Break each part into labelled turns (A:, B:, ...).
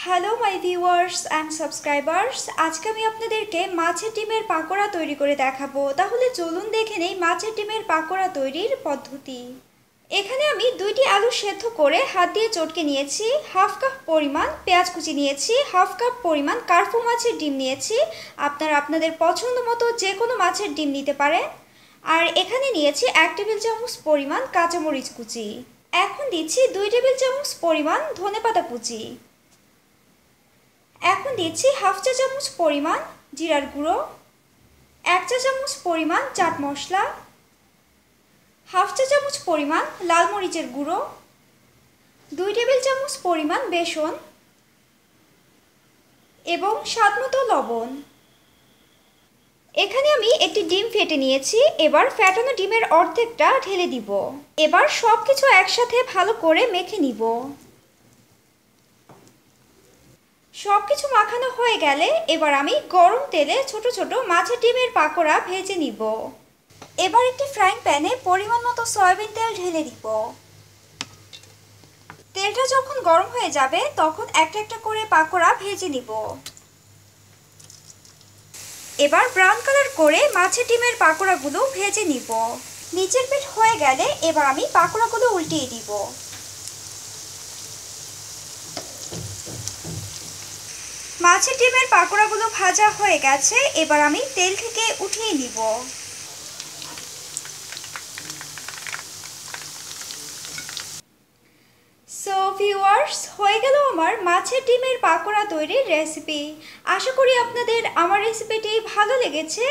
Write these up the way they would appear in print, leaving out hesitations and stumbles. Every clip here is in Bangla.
A: Hello my viewers and subscribers, আজকে আমি আপনাদেরকে মাছের ডিমের পাকোড়া তৈরি করে দেখাবো। তাহলে চলুন দেখে নেই মাছের ডিমের পাকোড়া তৈরির পদ্ধতি। এখানে আমি 2টি আলু সেদ্ধ করে হাত দিয়ে চটকে নিয়েছি, হাফ কাপ পরিমাণ পেঁয়াজ কুচি নিয়েছি, হাফ কাপ পরিমাণ কার্পু মাছের ডিম নিয়েছি। আপনারা আপনাদের পছন্দ মতো যে কোনো মাছের ডিম নিতে পারেন। আর এখানে নিয়েছি 1 টেবিল চামচ পরিমাণ কাঁচামরিচ কুচি। এখন দিচ্ছি 2 টেবিল চামচ পরিমাণ ধনেপাতা কুচি। এখন দিচ্ছি হাফ চা চামচ পরিমাণ জিরার গুঁড়ো, 1 চা চামচ পরিমাণ চাট মশলা, হাফ চা চামচ পরিমাণ লাল মরিচের গুঁড়ো, 2 টেবিল চামচ পরিমাণ বেসন এবং স্বাদমতো লবণ। এখানে আমি একটি ডিম ফেটে নিয়েছি। এবার ফেটানো ডিমের অর্ধেকটা ঢেলে দিব। এবার সব কিছু একসাথে ভালো করে মেখে নিব। সব কিছু মাখানো হয়ে গেলে এবার আমি গরম তেলে ছোট ছোট মাছের ডিমের পাকোড়া ভেজে নিব। এবার একটি ফ্রাইং প্যানে পরিমাণ মতো সয়াবিন তেল ঢেলে দিব। তেলটা যখন গরম হয়ে যাবে তখন একটা একটা করে পাকোড়া ভেজে নিব। এবার ব্রাউন কালার করে মাছের ডিমের পাকোড়াগুলো ভেজে নিব। নিচের পিঠ হয়ে গেলে এবার আমি পাকোড়াগুলো উল্টিয়ে দিব। মাছের ডিমের পাকোড়াগুলো ভাজা হয়ে গেছে, এবার আমি তেল থেকে উঠিয়ে নিব। সো ভিউয়ার্স, হয়ে গেল আমার মাছের ডিমের পাকোড়া তৈরির রেসিপি। আশা করি আপনাদের আমার রেসিপিটি ভালো লেগেছে।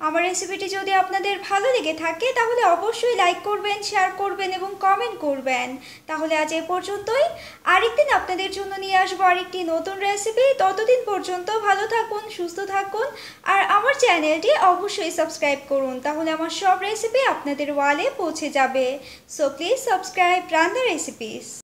A: আমার রেসিপিটি যদি আপনাদের ভালো লেগে থাকে তাহলে অবশ্যই লাইক করবেন, শেয়ার করবেন এবং কমেন্ট করবেন। তাহলে আজ এই পর্যন্তই। আরেকদিন আপনাদের জন্য নিয়ে আসবো আরেকটি নতুন রেসিপি। ততদিন পর্যন্ত ভালো থাকুন, সুস্থ থাকুন আর আমার চ্যানেলটি অবশ্যই সাবস্ক্রাইব করুন। তাহলে আমার সব রেসিপি আপনাদের ওয়ালে পৌঁছে যাবে। সো প্লিজ সাবস্ক্রাইব রান্না রেসিপিস।